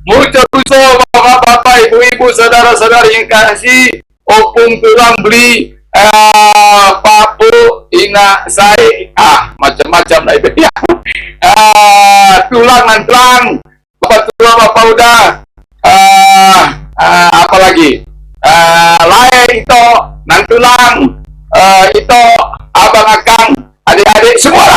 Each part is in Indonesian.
Mujo bapak-bapak, ibu-ibu, saudara-saudari yang kasih, opung tulang beli, papu, ina, sai, macam-macam lah itu ya. Tulang tulang, bapak tua, bapak udah, apa lagi? Lain itu, nantulang, itu, abang akang, adik-adik, semua.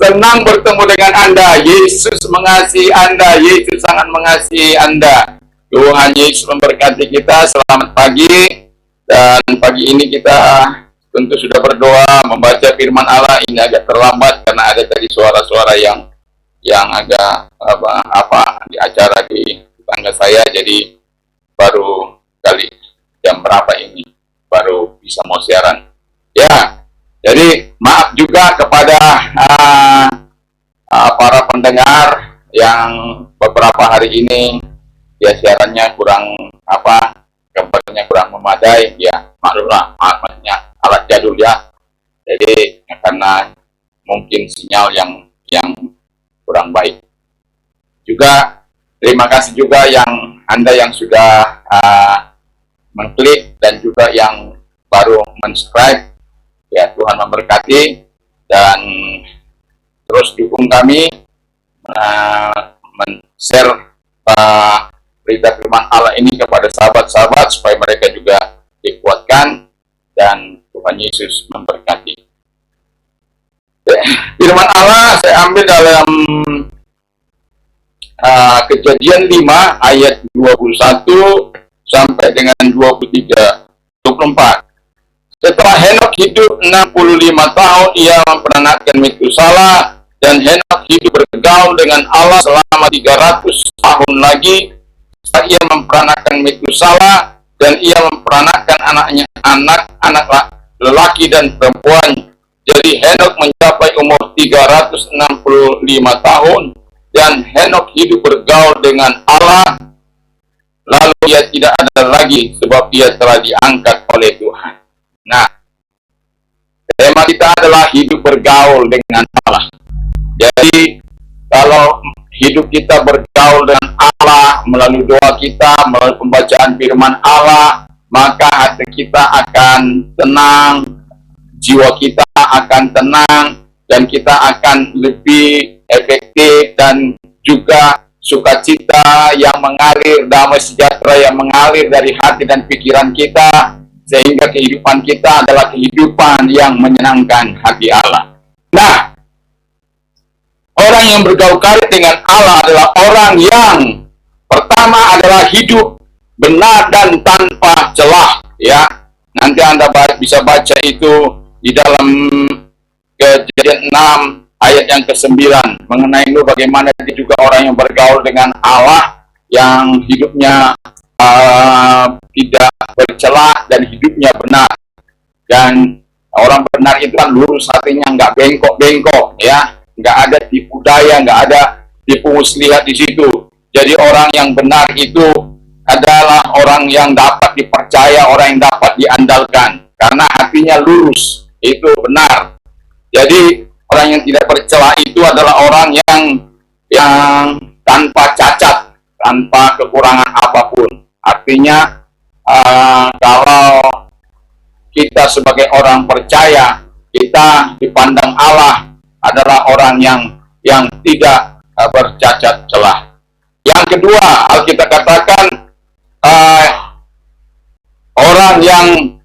Senang bertemu dengan Anda. Yesus mengasihi Anda. Yesus sangat mengasihi Anda. Tuhan Yesus memberkati kita. Selamat pagi. Dan pagi ini kita tentu sudah berdoa, membaca firman Allah. Ini agak terlambat karena ada tadi suara-suara yang agak di acara di tetangga saya. Jadi baru kali jam berapa ini baru bisa mau siaran. Ya. Jadi maaf juga kepada para pendengar yang beberapa hari ini ya siarannya kurang gambarnya kurang memadai ya, maklumlah, maksudnya alat jadul ya. Jadi karena mungkin sinyal yang kurang baik. Juga terima kasih juga yang Anda yang sudah mengklik dan juga yang baru subscribe. Ya, Tuhan memberkati dan terus dukung kami men-share berita firman Allah ini kepada sahabat-sahabat supaya mereka juga dikuatkan dan Tuhan Yesus memberkati. Firman Allah saya ambil dalam Kejadian 5 ayat 21 sampai dengan 24. Setelah Henok hidup 65 tahun, ia memperanakkan Metusala, dan Henok hidup bergaul dengan Allah selama 300 tahun lagi. Setelah ia memperanakkan Metusala, dan ia memperanakkan anaknya, anak-anak lelaki dan perempuan. Jadi Henok mencapai umur 365 tahun, dan Henok hidup bergaul dengan Allah. Lalu ia tidak ada lagi, sebab ia telah diangkat oleh Tuhan. Nah, tema kita adalah hidup bergaul dengan Allah. Jadi, kalau hidup kita bergaul dengan Allah melalui doa kita, melalui pembacaan firman Allah, maka hati kita akan tenang, jiwa kita akan tenang, dan kita akan lebih efektif dan juga sukacita yang mengalir, damai sejahtera yang mengalir dari hati dan pikiran kita, sehingga kehidupan kita adalah kehidupan yang menyenangkan hati Allah. Nah, orang yang bergaul karib dengan Allah adalah orang yang pertama adalah hidup benar dan tanpa celah. Ya, nanti Anda bisa baca itu di dalam Kejadian 6 ayat yang ke-9 mengenai itu bagaimana dia juga orang yang bergaul dengan Allah yang hidupnya tidak bercela dan hidupnya benar. Dan orang benar itu kan lurus hatinya, nggak bengkok-bengkok ya, nggak ada tipu daya, nggak ada tipu muslihat di situ. Jadi orang yang benar itu adalah orang yang dapat dipercaya, orang yang dapat diandalkan karena hatinya lurus, itu benar. Jadi orang yang tidak bercela itu adalah orang yang tanpa cacat, tanpa kekurangan apapun. Artinya kalau kita sebagai orang percaya, kita dipandang Allah adalah orang yang tidak bercacat celah. Yang kedua, Alkitab katakan orang yang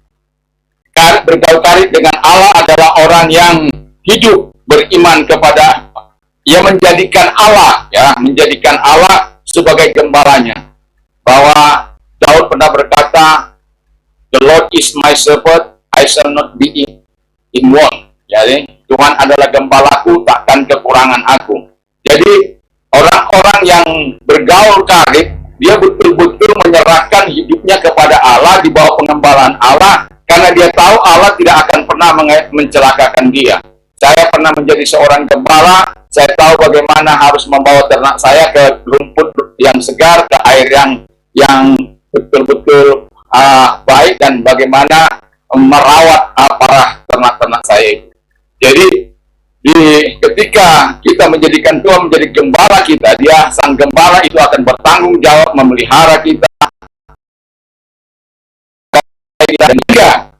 bergaul karib dengan Allah adalah orang yang hidup beriman kepada, ia menjadikan Allah sebagai gembalanya. Bahwa Daud pernah berkata, "The Lord is my shepherd, I shall not be in want." Jadi Tuhan adalah gembalaku, takkan kekurangan aku. Jadi orang-orang yang bergaul karib, dia betul-betul menyerahkan hidupnya kepada Allah di bawah pengembalaan Allah, karena dia tahu Allah tidak akan pernah mencelakakan dia. Saya pernah menjadi seorang gembala, saya tahu bagaimana harus membawa ternak saya ke rumput yang segar, ke air yang betul-betul baik, dan bagaimana merawat para ternak-ternak saya itu. Jadi ketika kita menjadikan Tuhan menjadi gembala kita, Dia sang gembala itu akan bertanggung jawab memelihara kita. Dan juga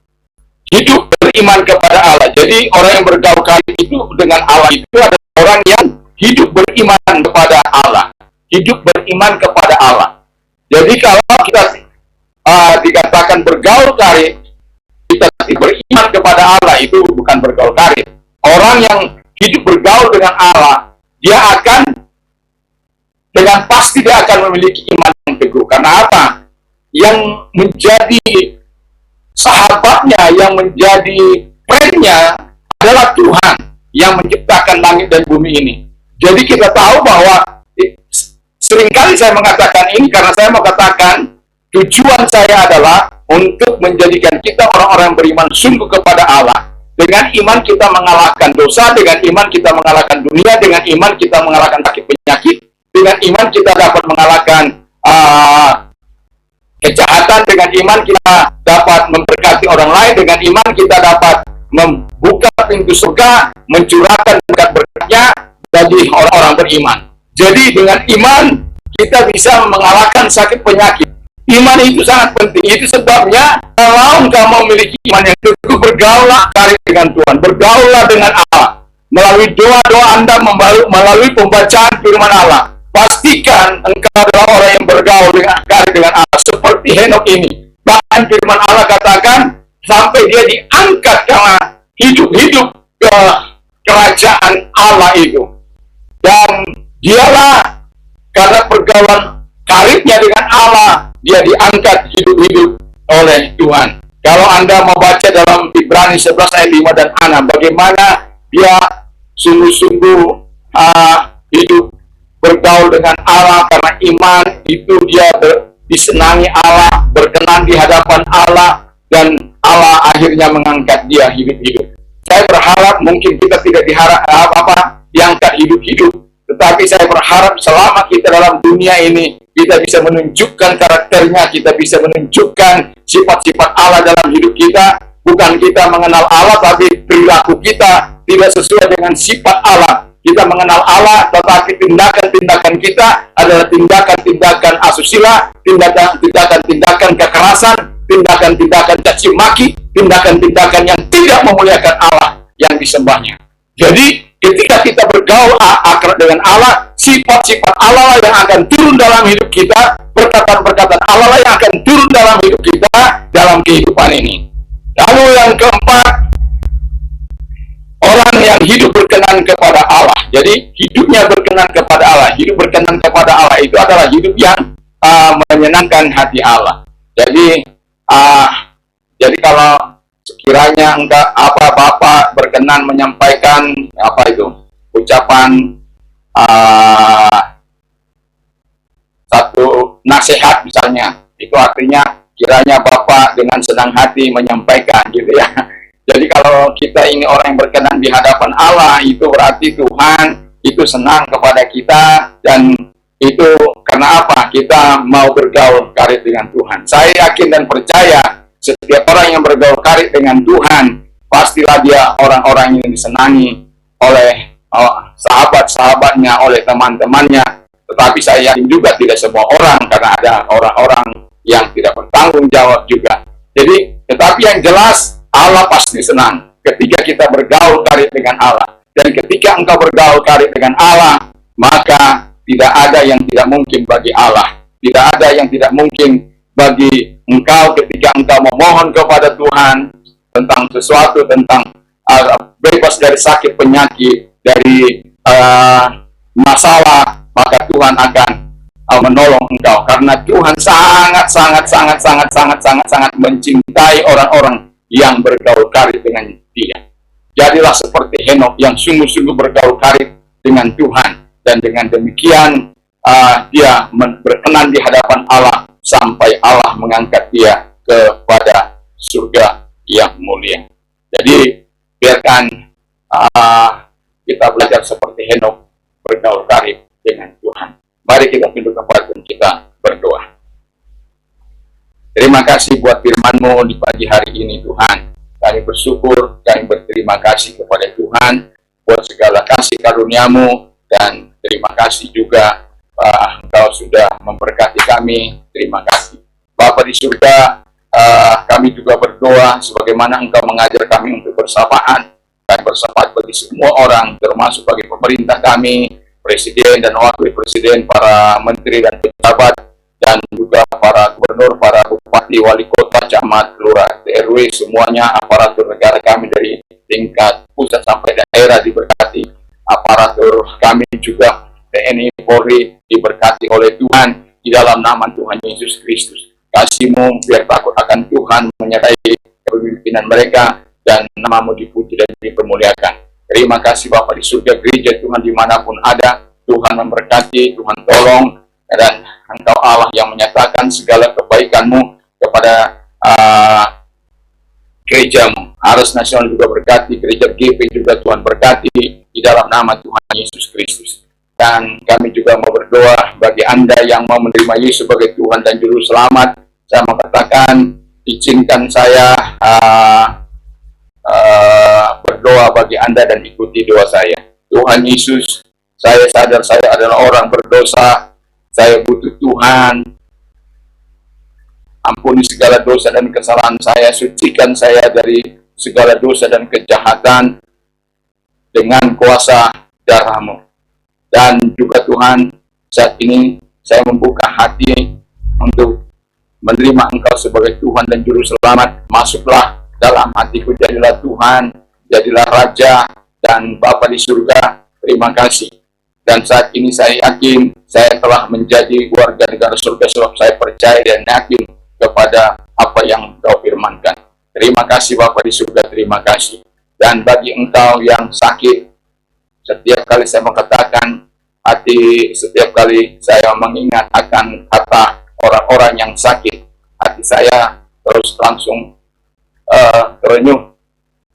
hidup beriman kepada Allah. Jadi orang yang bergaul karib itu dengan Allah itu adalah orang yang hidup beriman kepada Allah. Hidup beriman kepada Allah. Jadi kalau kita dikatakan bergaul karib, kita beriman kepada Allah, itu bukan bergaul karib. Orang yang hidup bergaul dengan Allah, dia akan dengan pasti dia akan memiliki iman yang teguh. Karena apa? Yang menjadi sahabatnya, yang menjadi friend-nya adalah Tuhan yang menciptakan langit dan bumi ini. Jadi kita tahu bahwa seringkali saya mengatakan ini karena saya mau katakan tujuan saya adalah untuk menjadikan kita orang-orang beriman sungguh kepada Allah. Dengan iman kita mengalahkan dosa, dengan iman kita mengalahkan dunia, dengan iman kita mengalahkan sakit penyakit, dengan iman kita dapat mengalahkan kejahatan, dengan iman kita dapat memberkati orang lain, dengan iman kita dapat membuka pintu surga, mencurahkan berkat-berkatnya bagi orang-orang beriman. Jadi dengan iman kita bisa mengalahkan sakit penyakit. Iman itu sangat penting. Itu sebabnya kalau engkau memiliki iman yang teguh, bergaulah karib dengan Tuhan, bergaulah dengan Allah melalui doa-doa Anda, melalui pembacaan firman Allah. Pastikan engkau adalah orang yang bergaul dengan karib dengan Allah seperti Henok ini. Bahkan firman Allah katakan sampai dia diangkat karena hidup-hidup ke kerajaan Allah itu. Dan dialah karena pergaulan karibnya dengan Allah, dia diangkat hidup-hidup oleh Tuhan. Kalau Anda mau baca dalam Ibrani 11 ayat 5 dan 6, bagaimana dia sungguh-sungguh hidup bergaul dengan Allah karena iman itu dia disenangi Allah, berkenan di hadapan Allah, dan Allah akhirnya mengangkat dia hidup-hidup. Saya berharap mungkin kita tidak diangkat hidup-hidup, tetapi saya berharap selama kita dalam dunia ini, kita bisa menunjukkan karakternya, kita bisa menunjukkan sifat-sifat Allah dalam hidup kita. Bukan kita mengenal Allah, tapi perilaku kita tidak sesuai dengan sifat Allah. Kita mengenal Allah, tetapi tindakan-tindakan kita adalah tindakan-tindakan asusila, tindakan-tindakan kekerasan, tindakan-tindakan caci maki, tindakan-tindakan yang tidak memuliakan Allah yang disembahnya. Jadi ketika kita bergaul akrab dengan Allah, sifat-sifat Allah yang akan turun dalam hidup kita, perkataan-perkataan Allah yang akan turun dalam hidup kita dalam kehidupan ini. Lalu yang keempat, orang yang hidup berkenan kepada Allah. Jadi hidupnya berkenan kepada Allah. Hidup berkenan kepada Allah itu adalah hidup yang menyenangkan hati Allah. Jadi kalau sekiranya Bapak berkenan menyampaikan ucapan satu nasihat misalnya, itu artinya kiranya Bapak dengan senang hati menyampaikan gitu ya. Jadi kalau kita ini orang yang berkenan di hadapan Allah, itu berarti Tuhan itu senang kepada kita, dan itu karena apa? Kita mau bergaul karib dengan Tuhan. Saya yakin dan percaya setiap orang yang bergaul karib dengan Tuhan, pastilah dia orang-orang yang disenangi oleh sahabat-sahabatnya, oleh teman-temannya. Tetapi saya yakin juga tidak semua orang, karena ada orang-orang yang tidak bertanggung jawab juga. Jadi, tetapi yang jelas Allah pasti senang ketika kita bergaul karib dengan Allah. Dan ketika engkau bergaul karib dengan Allah, maka tidak ada yang tidak mungkin bagi Allah. Tidak ada yang tidak mungkin bagi engkau ketika engkau memohon kepada Tuhan tentang sesuatu, tentang bebas dari sakit penyakit, dari masalah, maka Tuhan akan menolong engkau, karena Tuhan sangat mencintai orang-orang yang bergaul karib dengan Dia. Jadilah seperti Henok yang sungguh-sungguh bergaul karib dengan Tuhan, dan dengan demikian dia berkenan di hadapan Allah sampai Allah mengangkat dia kepada surga yang mulia. Jadi biarkan kita belajar seperti Henok bergaul karib dengan Tuhan. Mari kita tunduk kepala dan kita berdoa. Terima kasih buat firman-Mu di pagi hari ini Tuhan. Kami bersyukur, kami berterima kasih kepada Tuhan buat segala kasih karuniamu, dan terima kasih juga Engkau sudah memberkati kami. Terima kasih Bapa di surga. Kami juga berdoa sebagaimana Engkau mengajar kami untuk bersamaan dan bersahabat bagi semua orang, termasuk bagi pemerintah kami, presiden dan wakil presiden, para menteri dan pejabat, dan juga para gubernur, para bupati, wali kota, camat, lurah, RW, semuanya aparatur negara kami dari tingkat pusat sampai daerah diberkati. Aparatur kami juga TNI, Polri diberkati oleh Tuhan di dalam nama Tuhan Yesus Kristus. Kasih-Mu biar takut akan Tuhan menyertai kepemimpinan mereka, dan nama-Mu dipuji dan dipermuliakan. Terima kasih Bapa di surga, gereja Tuhan dimanapun ada, Tuhan memberkati, Tuhan tolong, dan Engkau Allah yang menyatakan segala kebaikan-Mu kepada gereja-Mu. Aras Nasional juga berkati, gereja GP juga Tuhan berkati di dalam nama Tuhan Yesus Kristus. Dan kami juga mau berdoa bagi Anda yang mau menerima Yesus sebagai Tuhan dan Juru Selamat. Saya mau katakan, izinkan saya berdoa bagi Anda dan ikuti doa saya. Tuhan Yesus, saya sadar saya adalah orang berdosa. Saya butuh Tuhan. Ampuni segala dosa dan kesalahan saya. Sucikan saya dari segala dosa dan kejahatan dengan kuasa darah-Mu. Dan juga Tuhan, saat ini saya membuka hati untuk menerima Engkau sebagai Tuhan dan Juru Selamat. Masuklah dalam hatiku, jadilah Tuhan, jadilah Raja dan Bapa di surga. Terima kasih. Dan saat ini saya yakin saya telah menjadi warga negara surga sebab saya percaya dan yakin kepada apa yang Engkau firmankan. Terima kasih Bapa di surga, terima kasih. Dan bagi Engkau yang sakit, setiap kali saya mengatakan hati, setiap kali saya mengingat akan kata orang-orang yang sakit, hati saya terus langsung terenyuh.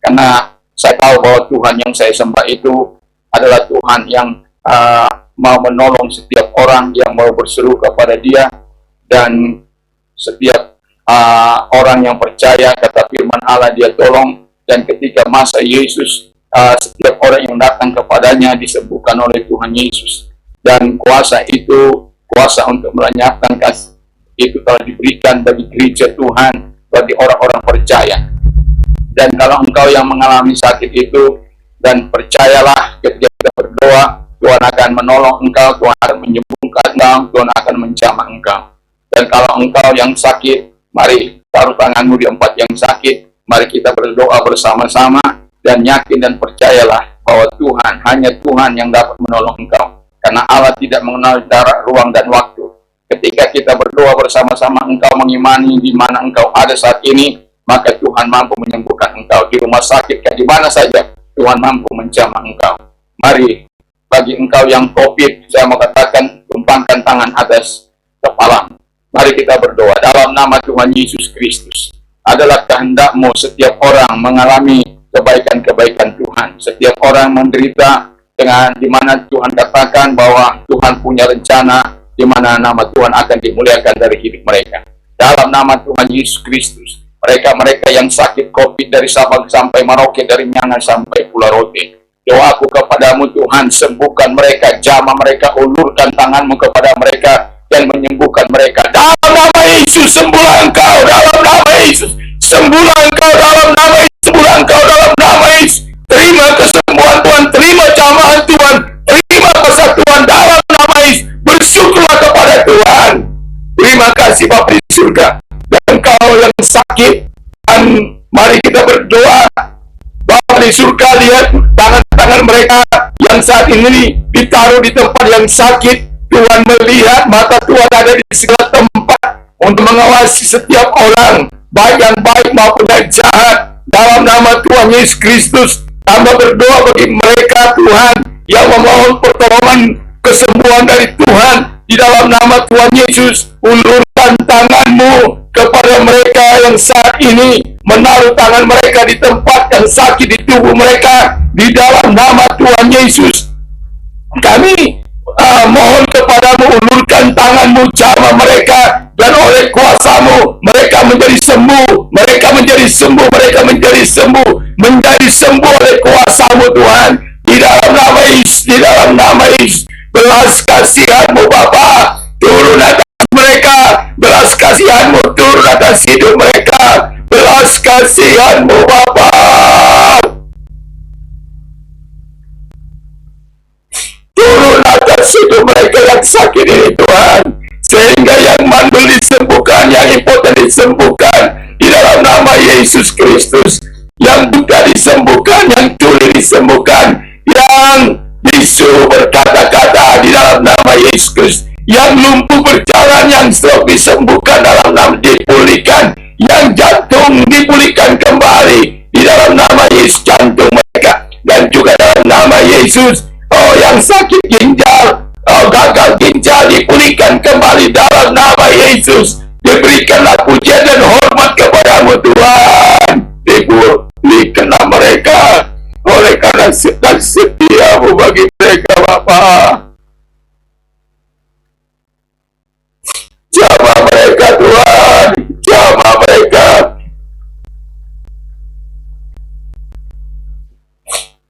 Karena saya tahu bahwa Tuhan yang saya sembah itu adalah Tuhan yang mau menolong setiap orang yang mau berseru kepada Dia. Dan setiap orang yang percaya kata firman Allah Dia tolong. Dan ketika masa Yesus, setiap orang yang datang kepadanya disembuhkan oleh Tuhan Yesus. Dan kuasa itu, kuasa untuk melenyapkan kasih itu telah diberikan bagi gereja Tuhan, bagi orang-orang percaya. Dan kalau engkau yang mengalami sakit itu, dan percayalah ketika kita berdoa, Tuhan akan menolong engkau, Tuhan akan menyembuhkan engkau, Tuhan akan menjamah engkau. Dan kalau engkau yang sakit, mari taruh tanganmu di tempat yang sakit, mari kita berdoa bersama-sama, dan yakin dan percayalah bahwa Tuhan, hanya Tuhan yang dapat menolong engkau. Karena Allah tidak mengenal jarak, ruang, dan waktu. Ketika kita berdoa bersama-sama, engkau mengimani di mana engkau ada saat ini, maka Tuhan mampu menyembuhkan engkau. Di rumah sakit, di mana saja, Tuhan mampu menjamah engkau. Mari, bagi engkau yang COVID, saya mau katakan, tumpangkan tangan atas kepala. Mari kita berdoa dalam nama Tuhan Yesus Kristus. Adalah kehendak-Mu setiap orang mengalami kebaikan-kebaikan Tuhan. Setiap orang menderita dengan di mana Tuhan katakan bahwa Tuhan punya rencana di mana nama Tuhan akan dimuliakan dari hidup mereka. Dalam nama Tuhan Yesus Kristus, mereka-mereka yang sakit COVID dari Sabang sampai Merauke, dari Miangas sampai Pulau Rote, doaku kepadamu Tuhan, sembuhkan mereka, jamah mereka, ulurkan tanganmu kepada mereka, dan menyembuhkan mereka. Dalam nama Yesus, sembuhlah engkau, dalam nama Yesus, sembuhlah engkau, dalam nama Yesus, sembuhlah engkau, dalam nama Yesus. Terima kesembuhan Tuhan, terima jamahan Tuhan, terima persatuan dalam nama Yesus. Bersyukurlah kepada Tuhan. Terima kasih Bapa di surga. Dan kau yang sakit, dan mari kita berdoa. Bapa di surga, lihat tangan-tangan mereka yang saat ini ditaruh di tempat yang sakit. Tuhan melihat, mata Tuhan ada di segala tempat untuk mengawasi setiap orang, baik yang baik maupun yang jahat. Dalam nama Tuhan Yesus Kristus, hamba berdoa bagi mereka Tuhan yang memohon pertolongan kesembuhan dari Tuhan. Di dalam nama Tuhan Yesus, ulurkan tanganmu kepada mereka yang saat ini menaruh tangan mereka di tempat yang sakit di tubuh mereka. Di dalam nama Tuhan Yesus, kami mohon kepadamu, ulurkan tanganmu, jamah mereka, dan oleh kuasamu mereka menjadi sembuh, mereka menjadi sembuh, mereka menjadi sembuh, menjadi sembuh oleh kuasamu Tuhan. Di di dalam nama Yesus. Belas kasihan-Mu Bapa turun atas mereka, belas kasihan-Mu turun atas hidup mereka, belas kasihan-Mu Bapa. Turun atas hidup mereka yang sakit ini Tuhan, sehingga yang mandul disembuhkan, yang impoten disembuhkan di dalam nama Yesus Kristus, yang buta disembuhkan, yang tuli disembuhkan, yang bisu berkata-kata di dalam nama Yesus Kristus, yang lumpuh berjalan, yang stroke disembuhkan dalam nama, dipulihkan, yang jantung dipulihkan kembali di dalam nama Yesus, jantung mereka, dan juga dalam nama Yesus, oh yang sakit ginjal, oh gagal ginjal dipulihkan kembali dalam nama Yesus. Diberikanlah pujian dan hormat kepadamu Tuhan, dipulihkanlah mereka oleh karena setia-Mu bagi mereka Bapa. Jamah mereka Tuhan, jamah mereka,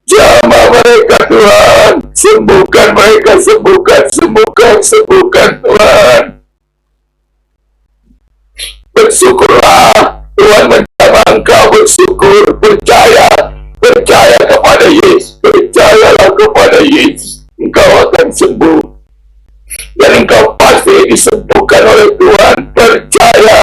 jamah mereka Tuhan, sembuhkan mereka, sembuhkan Tuhan. Bersyukurlah Tuhan, menjamah Engkau, bersyukur, percaya kepada Yesus, percayalah kepada Yesus, Engkau akan sembuh dan Engkau pasti disembuhkan oleh Tuhan, percaya.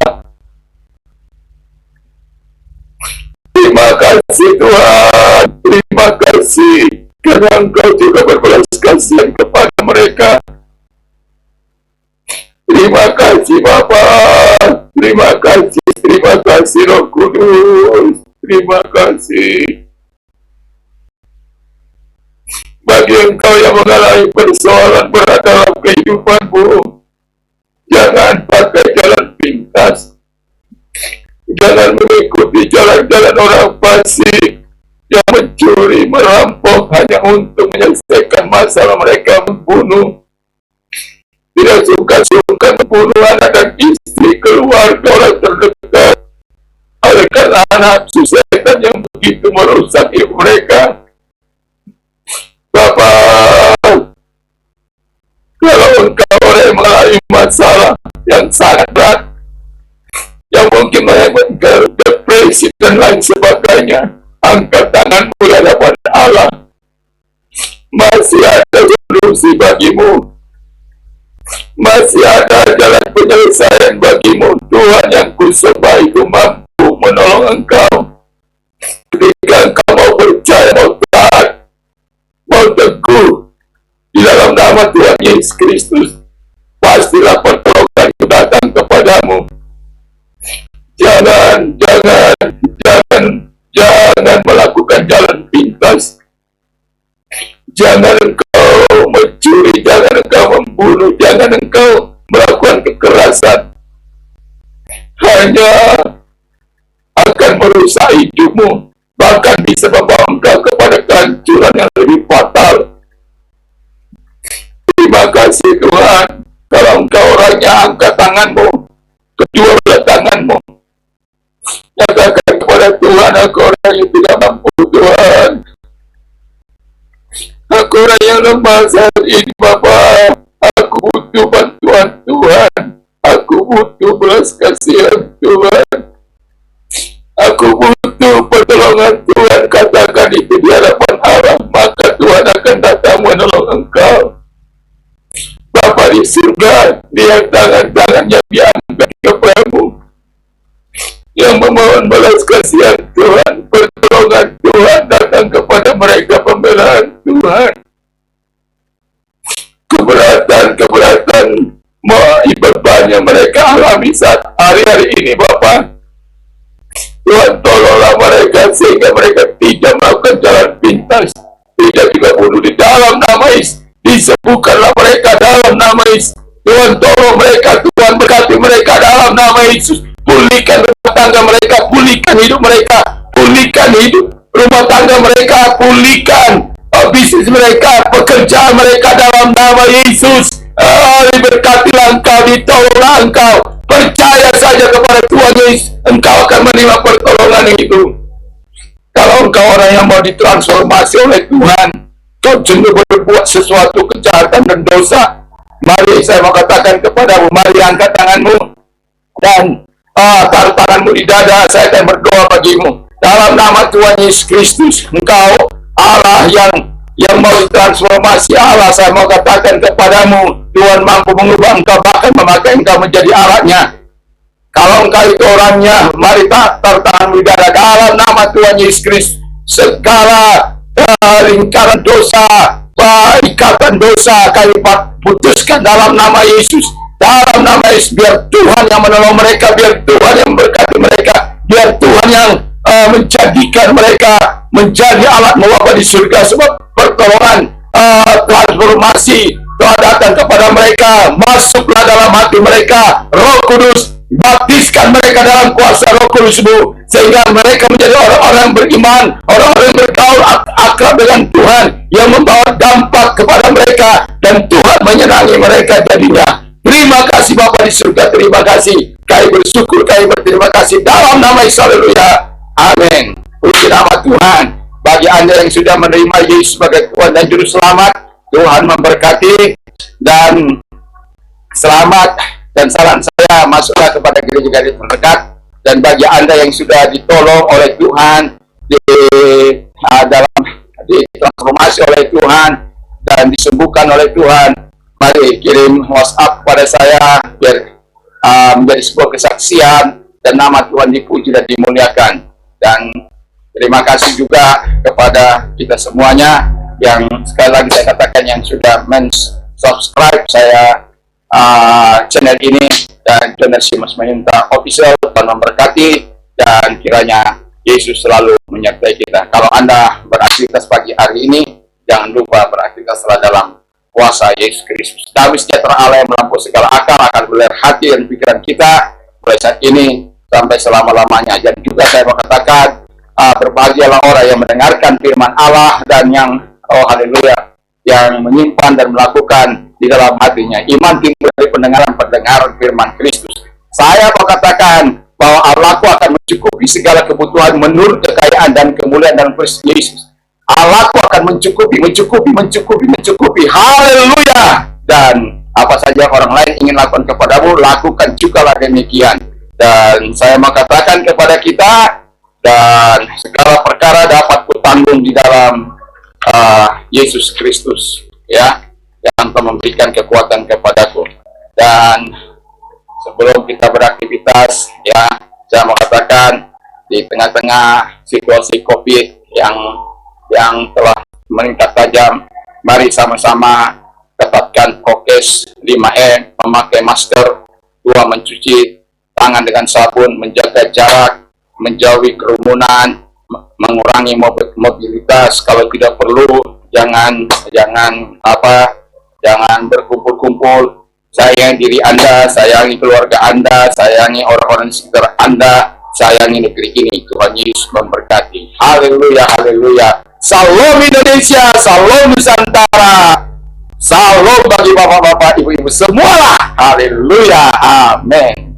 Terima kasih Tuhan, terima kasih karena Engkau juga berbelas kasihan kepada mereka. Terima kasih Bapa, terima kasih Roh Kudus, terima kasih. Bagi engkau yang mengalami persoalan berat dalam kehidupanmu, jangan pakai jalan pintas, jangan mengikuti jalan-jalan orang fasik yang mencuri, merampok hanya untuk menyelesaikan masalah mereka, membunuh, tidak sungkan-sungkan membunuh anak dan istri, keluarga, orang terdekat, oleh karena nafsu setan yang begitu merusak hidup mereka. Bapak, kalau engkau orang yang mengalami masalah yang sangat berat, yang mungkin menyebabkan depresi dan lain sebagainya, angkat tanganmu di hadapan Allah. Masih ada solusi bagimu, masih ada jalan penyelesaian bagimu. Tuhan yang kusembah itu mampu menolong engkau. Ketika engkau mau percaya, mau taat, mau teguh di dalam nama Tuhan Yesus Kristus, pastilah pertolongan itu datang kepadamu. Jangan melakukan jalan pintas. Jangan engkau mencuri, jangan engkau membunuh, jangan engkau melakukan kekerasan. Hanya akan merusak hidupmu, bahkan bisa membawa engkau kepada kehancuran yang lebih fatal. Terima kasih Tuhan, kalau engkau orangnya, angkat tanganmu, kedua belah tanganmu, nyatakan kepada Tuhan, aku orang yang tidak mampu Tuhan, aku orang yang lemah saat ini Bapa, aku butuh bantuan Tuhan, aku butuh belas kasihan Tuhan, aku butuh pertolongan Tuhan. Katakan itu di hadapan Allah, maka Tuhan akan datang menolong engkau. Bapa di surga, lihat tangan-tangan yang diangkat kepadamu, yang memohon belas kasihan Tuhan, pertolongan Tuhan datang kepada mereka, pembelaan Tuhan. Keberatan beban yang mereka alami saat hari-hari ini Bapa, Tuhan tolonglah mereka sehingga mereka tidak melakukan jalan pintas, tidak juga bunuh di dalam nama Yesus. Disembuhkanlah mereka dalam nama Yesus. Tuhan tolong mereka, Tuhan berkati mereka dalam nama Yesus. Pulihkan rumah tangga mereka, pulihkan hidup mereka, pulihkan hidup rumah tangga mereka, pulihkan bisnis mereka, pekerjaan mereka dalam nama Yesus. Diberkatilah engkau, ditolonglah engkau. Percaya saja kepada Tuhan Yesus, engkau akan menerima pertolongan itu. Kalau engkau orang yang mau ditransformasi oleh Tuhan, kau jenuh berbuat sesuatu kejahatan dan dosa, mari saya mau katakan kepadamu, mari angkat tanganmu dan taruh tanganmu di dada. Saya akan berdoa bagimu dalam nama Tuhan Yesus Kristus. Engkau Allah yang mau transformasi Allah, saya mau katakan kepadamu, Tuhan mampu mengubah engkau, bahkan memakai engkau menjadi alatnya. Kalau engkau itu orangnya, mari taruh tanganmu di dada dalam nama Tuhan Yesus Kristus. Segala lingkaran dosa, ikatan dosa kami putuskan dalam nama Yesus. Dalam nama Yesus, biar Tuhan yang menolong mereka, biar Tuhan yang berkati mereka, biar Tuhan yang menjadikan mereka menjadi alat mewabah di surga. Sebab pertolongan transformasi Tuhan datang kepada mereka. Masuklah dalam hati mereka, Roh Kudus baptiskan mereka dalam kuasa Roh Kudus-Mu, sehingga mereka menjadi orang-orang beriman, orang-orang bergaul akrab dengan Tuhan, yang membawa dampak kepada mereka, dan Tuhan menyenangi mereka jadinya. Terima kasih Bapa di surga, terima kasih. Kami bersyukur, kami berterima kasih dalam nama Yesus. Haleluya. Amin. Puji nama Tuhan. Bagi Anda yang sudah menerima Yesus sebagai Tuhan dan Juru Selamat, Tuhan memberkati dan selamat. Dan saran saya, masuklah kepada gereja-gereja terdekat. Dan bagi Anda yang sudah ditolong oleh Tuhan, ditransformasi oleh Tuhan, dan disembuhkan oleh Tuhan, mari kirim WhatsApp kepada saya, biar menjadi sebuah kesaksian, dan nama Tuhan dipuji dan dimuliakan. Dan terima kasih juga kepada kita semuanya, yang sekali lagi saya katakan yang sudah subscribe saya channel ini, dan channel Simas Mayunta Official. Tuhan memberkati, dan kiranya Yesus selalu menyertai kita. Kalau Anda beraktivitas pagi hari ini, jangan lupa beraktivitaslah dalam kuasa Yesus Kristus. Damai sejahtera Allah yang melampaui segala akal akan melahirkan hati dan pikiran kita mulai saat ini sampai selama-lamanya. Dan juga saya mau katakan, berbahagialah orang yang mendengarkan firman Allah, dan yang haleluya, yang menyimpan dan melakukan di dalam hatinya. Iman timbul dari pendengaran firman Kristus. Saya mau katakan bahwa Allahku akan mencukupi segala kebutuhan menurut kekayaan dan kemuliaan dalam Kristus Yesus. Allahku akan mencukupi. Haleluya. Dan apa saja orang lain ingin lakukan kepadamu, lakukan juga demikian. Dan saya mau katakan kepada kita, dan segala perkara dapat kutanggung di dalam Yesus Kristus, ya, yang telah memberikan kekuatan kepadaku. Dan sebelum kita beraktivitas, ya, saya mau katakan, di tengah-tengah situasi COVID yang telah meningkat tajam, mari sama-sama ketatkan prokes 5M, memakai masker, 2, mencuci tangan dengan sabun, menjaga jarak, menjauhi kerumunan, mengurangi mobilitas. Kalau tidak perlu, jangan berkumpul-kumpul. Sayangi diri Anda, sayangi keluarga Anda, sayangi orang-orang di sekitar Anda, sayangi negeri ini. Tuhan Yesus memberkati. Haleluya, haleluya. Salam Indonesia, salam Nusantara, salam bagi bapak-bapak, ibu-ibu semualah. Haleluya, amin.